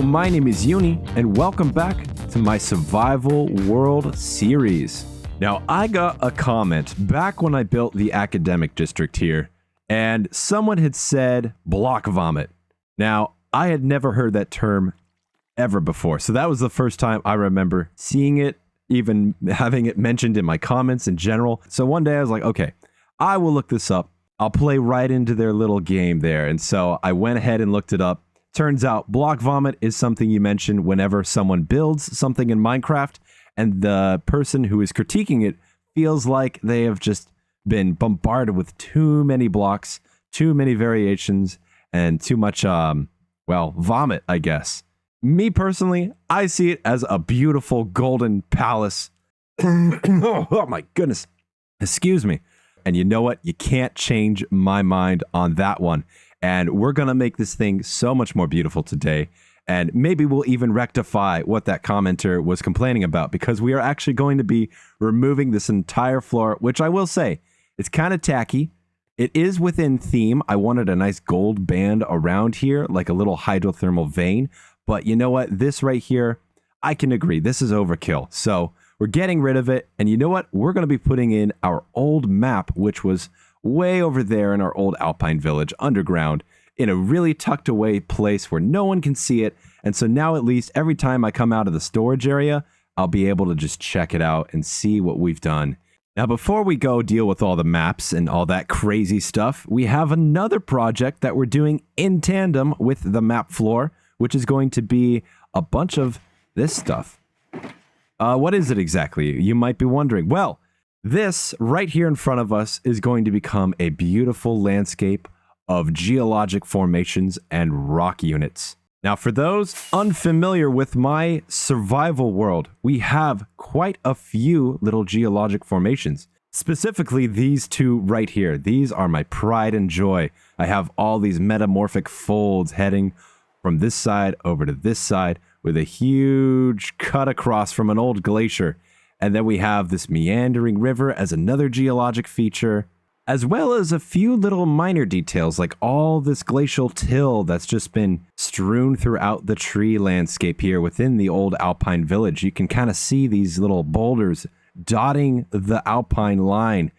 my name is Uni, and welcome back to my Survival World series. Now, I got a comment back when I built the academic district here, and someone had said block vomit. Now, I had never heard that term ever before, so that was the first time I remember seeing it, even having it mentioned in my comments in general. So one day I was like, okay, I will look this up. I'll play right into their little game there. And so I went ahead and looked it up. Turns out block vomit is something you mention whenever someone builds something in Minecraft and the person who is critiquing it feels like they have just been bombarded with too many blocks, too many variations, and too much, vomit, I guess. Me personally, I see it as a beautiful golden palace. Oh my goodness. Excuse me. And you know what? You can't change my mind on that one. And we're going to make this thing so much more beautiful today. And maybe we'll even rectify what that commenter was complaining about, because we are actually going to be removing this entire floor, which I will say, it's kind of tacky. It is within theme. I wanted a nice gold band around here, like a little hydrothermal vein. But you know what? This right here, I can agree. This is overkill. So we're getting rid of it. And you know what? We're going to be putting in our old map, which was way over there in our old Alpine village underground in a really tucked away place where no one can see it. And so now at least every time I come out of the storage area, I'll be able to just check it out and see what we've done. Now, before we go deal with all the maps and all that crazy stuff, we have another project that we're doing in tandem with the map floor, which is going to be a bunch of this stuff. What is it exactly? You might be wondering. Well, this right here in front of us is going to become a beautiful landscape of geologic formations and rock units. Now, for those unfamiliar with my survival world, we have quite a few little geologic formations. Specifically, these two right here. These are my pride and joy. I have all these metamorphic folds heading from this side over to this side with a huge cut across from an old glacier. And then we have this meandering river as another geologic feature, as well as a few little minor details like all this glacial till that's just been strewn throughout the tree landscape here within the old Alpine village. You can kind of see these little boulders dotting the Alpine line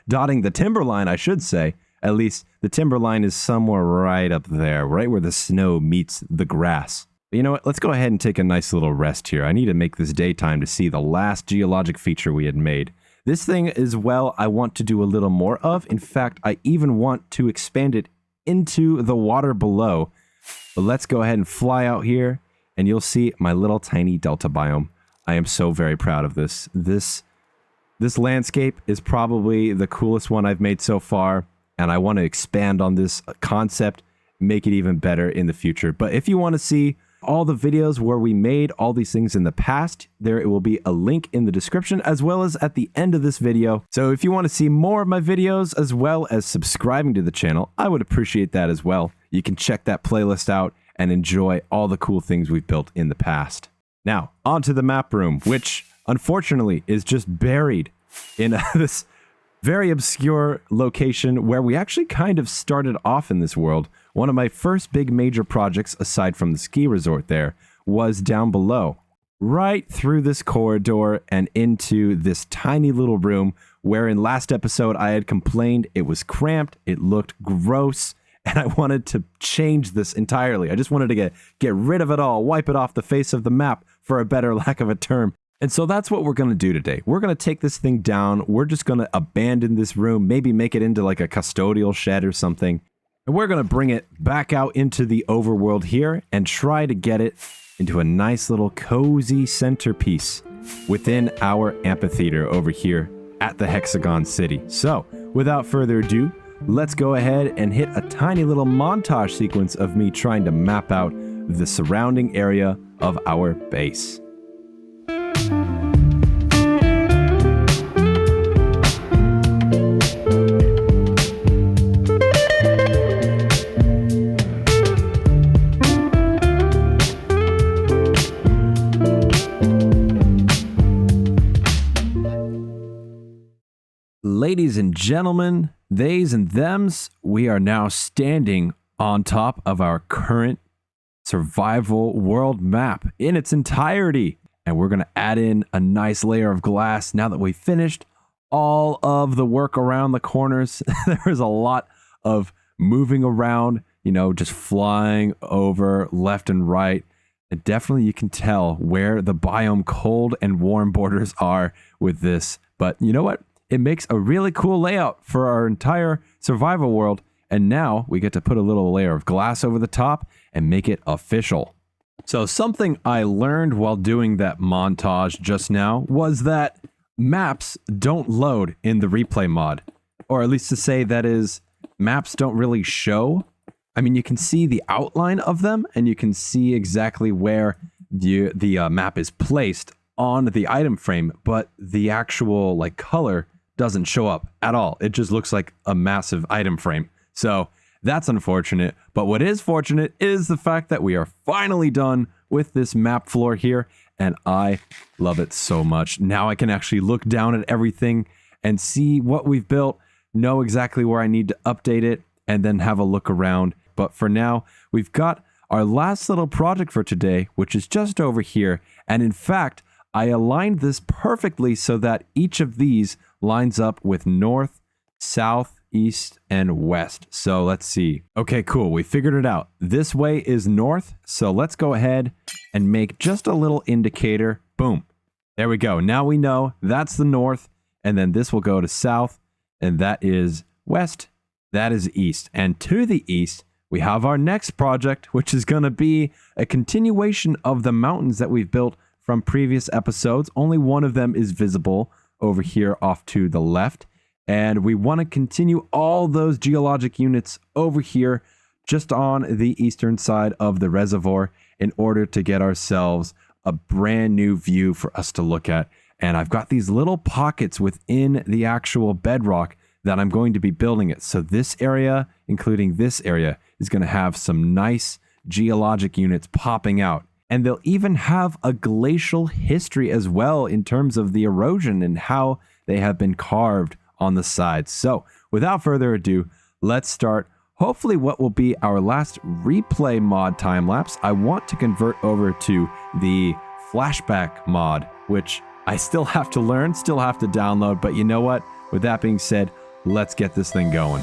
dotting the timber line, I should say. At least the timber line is somewhere right up there, right where the snow meets the grass. But you know what? Let's go ahead and take a nice little rest here. I need to make this daytime to see the last geologic feature we had made. This thing as well, I want to do a little more of. In fact, I even want to expand it into the water below. But let's go ahead and fly out here, and you'll see my little tiny delta biome. I am so very proud of this. This landscape is probably the coolest one I've made so far. And I want to expand on this concept, make it even better in the future. But if you want to see all the videos where we made all these things in the past, there will be a link in the description as well as at the end of this video. So if you want to see more of my videos as well as subscribing to the channel, I would appreciate that as well. You can check that playlist out and enjoy all the cool things we've built in the past. Now, onto the map room, which unfortunately is just buried in this very obscure location where we actually kind of started off in this world. One of my first big major projects, aside from the ski resort there, was down below, right through this corridor and into this tiny little room where in last episode I had complained it was cramped, it looked gross, and I wanted to change this entirely. I just wanted to get rid of it all, wipe it off the face of the map, for a better lack of a term. And so that's what we're going to do today. We're going to take this thing down. We're just going to abandon this room, maybe make it into like a custodial shed or something. And we're going to bring it back out into the overworld here and try to get it into a nice little cozy centerpiece within our amphitheater over here at the Hexagon City. So without further ado, let's go ahead and hit a tiny little montage sequence of me trying to map out the surrounding area of our base. Ladies and gentlemen, theys and thems, we are now standing on top of our current survival world map in its entirety. And we're going to add in a nice layer of glass now that we've finished all of the work around the corners. There's a lot of moving around, just flying over left and right. And definitely you can tell where the biome cold and warm borders are with this. But you know what? It makes a really cool layout for our entire survival world. And now we get to put a little layer of glass over the top and make it official. So something I learned while doing that montage just now was that maps don't load in the replay mod. Or at least to say that is, maps don't really show. I mean, you can see the outline of them and you can see exactly where the map is placed on the item frame, but the actual color doesn't show up at all. It just looks like a massive item frame. So that's unfortunate, but what is fortunate is the fact that we are finally done with this map floor here, and I love it so much. Now I can actually look down at everything and see what we've built, know exactly where I need to update it, and then have a look around. But for now, we've got our last little project for today, which is just over here. And in fact, I aligned this perfectly so that each of these lines up with north, south, east, and west. So let's see. Okay, cool. We figured it out. This way is north. So let's go ahead and make just a little indicator. Boom. There we go. Now we know that's the north. And then this will go to south. And that is west. That is east. And to the east, we have our next project, which is going to be a continuation of the mountains that we've built from previous episodes. Only one of them is visible over here off to the left. And we want to continue all those geologic units over here just on the eastern side of the reservoir in order to get ourselves a brand new view for us to look at. And I've got these little pockets within the actual bedrock that I'm going to be building it. So this area, including this area, is going to have some nice geologic units popping out. And they'll even have a glacial history as well in terms of the erosion and how they have been carved on the sides. So without further ado, let's start hopefully what will be our last replay mod time lapse. I want to convert over to the flashback mod, which I still have to learn, still have to download. But you know what? With that being said, let's get this thing going.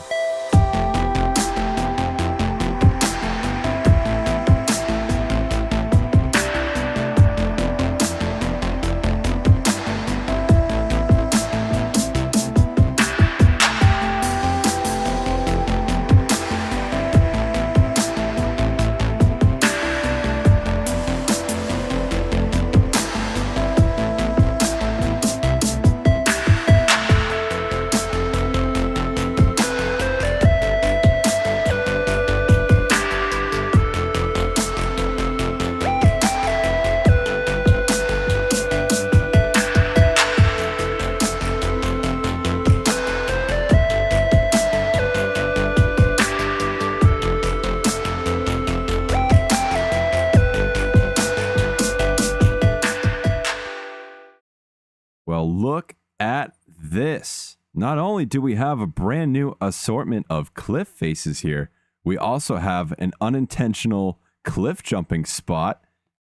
Well, look at this. Not only do we have a brand new assortment of cliff faces here, we also have an unintentional cliff jumping spot.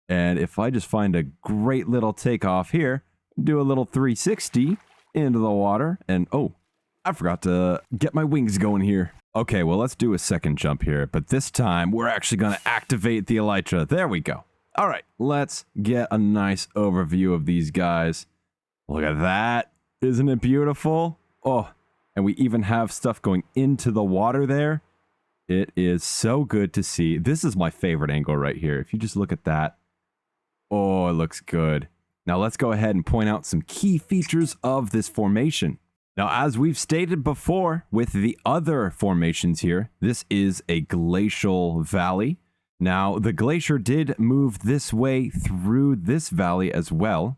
And if I just find a great little takeoff here, do a little 360 into the water, and oh, I forgot to get my wings going here. Okay, well, let's do a second jump here, but this time we're actually going to activate the elytra. There we go. All right, let's get a nice overview of these guys. Look at that. Isn't it beautiful? Oh, and we even have stuff going into the water there. It is so good to see. This is my favorite angle right here. If you just look at that. Oh, it looks good. Now let's go ahead and point out some key features of this formation. Now, as we've stated before with the other formations here, this is a glacial valley. Now, the glacier did move this way through this valley as well.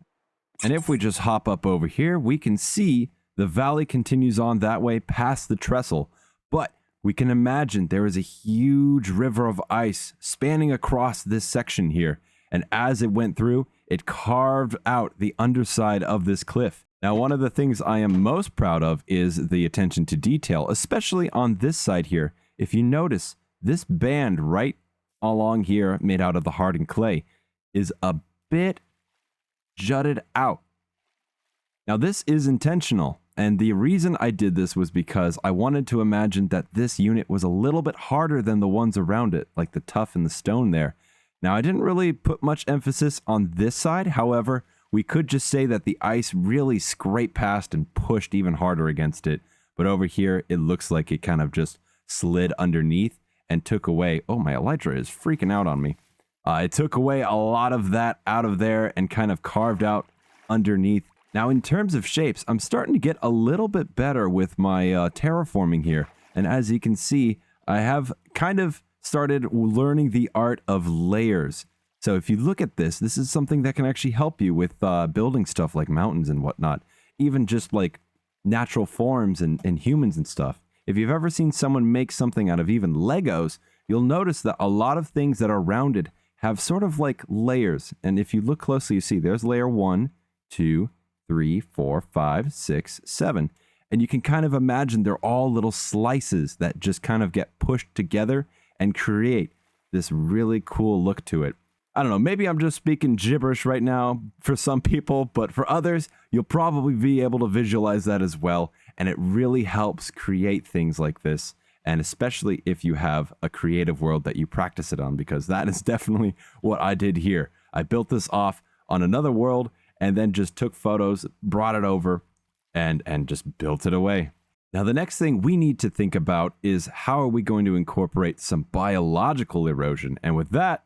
And if we just hop up over here, we can see the valley continues on that way past the trestle. But we can imagine there is a huge river of ice spanning across this section here. And as it went through, it carved out the underside of this cliff. Now, one of the things I am most proud of is the attention to detail, especially on this side here. If you notice, this band right along here made out of the hardened clay is a bit jutted out. Now this is intentional, and the reason I did this was because I wanted to imagine that this unit was a little bit harder than the ones around it, like the tuff and the stone there. Now I didn't really put much emphasis on this side, however, we could just say that the ice really scraped past and pushed even harder against it. But over here, it looks like it kind of just slid underneath and took away. Oh, my elytra is freaking out on me. It took away a lot of that out of there and kind of carved out underneath. Now, in terms of shapes, I'm starting to get a little bit better with my terraforming here. And as you can see, I have kind of started learning the art of layers. So if you look at this, this is something that can actually help you with building stuff like mountains and whatnot. Even just like natural forms and humans and stuff. If you've ever seen someone make something out of even Legos, you'll notice that a lot of things that are rounded have sort of like layers. And if you look closely, you see there's layer 1, 2, 3, 4, 5, 6, 7. And you can kind of imagine they're all little slices that just kind of get pushed together and create this really cool look to it. I don't know, maybe I'm just speaking gibberish right now for some people, but for others, you'll probably be able to visualize that as well. And it really helps create things like this. And especially if you have a creative world that you practice it on, because that is definitely what I did here. I built this off on another world and then just took photos, brought it over, and just built it away. Now, the next thing we need to think about is how are we going to incorporate some biological erosion? And with that,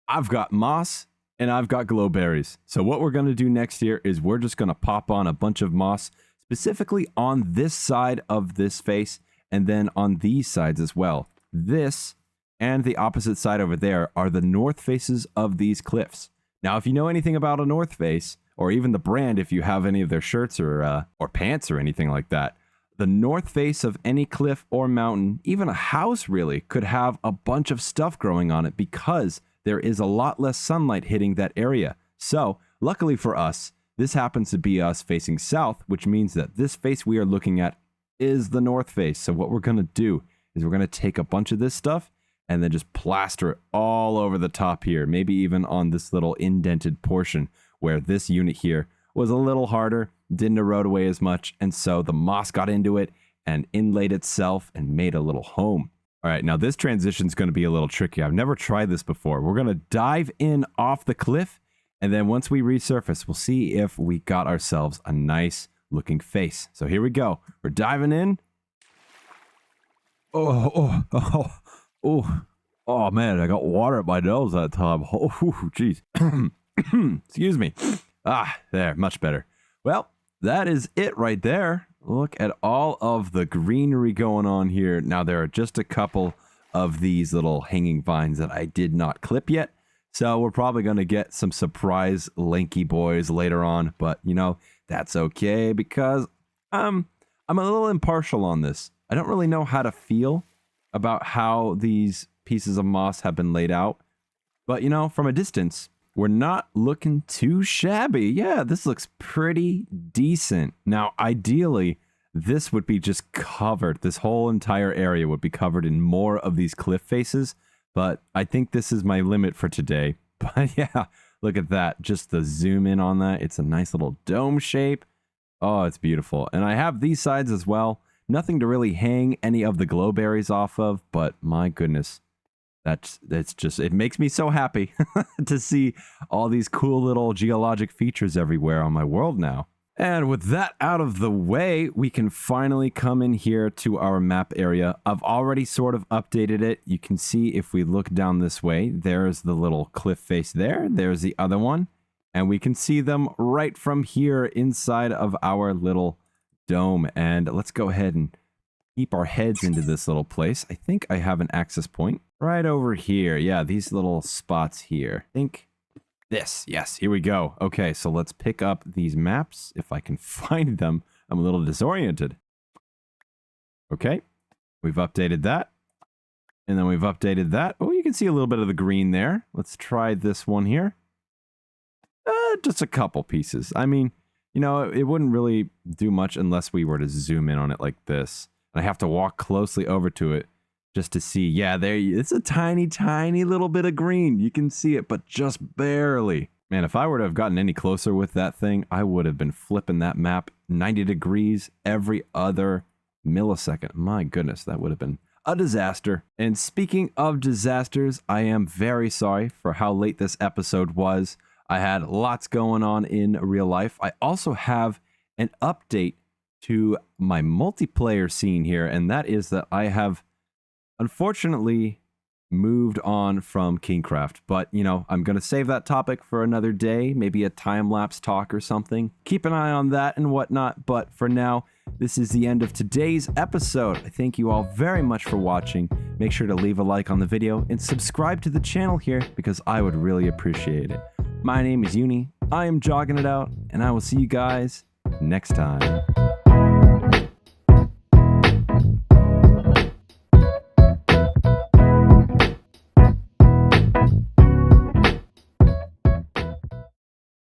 I've got moss and I've got glowberries. So what we're going to do next here is we're just going to pop on a bunch of moss, specifically on this side of this face and then on these sides as well. This and the opposite side over there are the north faces of these cliffs. Now, if you know anything about a north face, or even the brand, if you have any of their shirts or pants or anything like that, the north face of any cliff or mountain, even a house really, could have a bunch of stuff growing on it because there is a lot less sunlight hitting that area. So, luckily for us, this happens to be us facing south, which means that this face we are looking at is the north face. So what we're going to do is we're going to take a bunch of this stuff and then just plaster it all over the top here, maybe even on this little indented portion where this unit here was a little harder, didn't erode away as much, and so the moss got into it and inlaid itself and made a little home. All right, now this transition is going to be a little tricky. I've never tried this before. We're going to dive in off the cliff, and then once we resurface, we'll see if we got ourselves a nice looking face. So here we go. We're diving in. Oh, man, I got water at my nose that time. Oh, jeez. Excuse me. There, much better. Well, that is it right there. Look at all of the greenery going on here. Now, there are just a couple of these little hanging vines that I did not clip yet. So we're probably going to get some surprise lanky boys later on. But, you know, that's okay because I'm a little impartial on this. I don't really know how to feel about how these pieces of moss have been laid out. But, you know, from a distance, we're not looking too shabby. Yeah, this looks pretty decent. Now, ideally, this would be just covered. This whole entire area would be covered in more of these cliff faces. But I think this is my limit for today. But yeah, look at that. Just the zoom in on that. It's a nice little dome shape. Oh, it's beautiful. And I have these sides as well. Nothing to really hang any of the glowberries off of. But my goodness. It makes me so happy to see all these cool little geologic features everywhere on my world now. And with that out of the way, we can finally come in here to our map area. I've already sort of updated it. You can see if we look down this way, there's the little cliff face there. There's the other one. And we can see them right from here inside of our little dome. And let's go ahead and keep our heads into this little place. I think I have an access point right over here. Yeah, these little spots here. I think this. Yes, here we go. Okay, so let's pick up these maps if I can find them. I'm a little disoriented. Okay, we've updated that. And then we've updated that. Oh, you can see a little bit of the green there. Let's try this one here. Just a couple pieces. I mean, you know, it wouldn't really do much unless we were to zoom in on it like this. I have to walk closely over to it just to see. Yeah, it's a tiny, tiny little bit of green. You can see it, but just barely. Man, if I were to have gotten any closer with that thing, I would have been flipping that map 90 degrees every other millisecond. My goodness, that would have been a disaster. And speaking of disasters, I am very sorry for how late this episode was. I had lots going on in real life. I also have an update to my multiplayer scene here, and that is that I have unfortunately moved on from Kingcraft. But, you know, I'm going to save that topic for another day, maybe a time-lapse talk or something. Keep an eye on that and whatnot. But for now, this is the end of today's episode. I thank you all very much for watching. Make sure to leave a like on the video and subscribe to the channel here because I would really appreciate it. My name is Uni. I am jogging it out, and I will see you guys next time.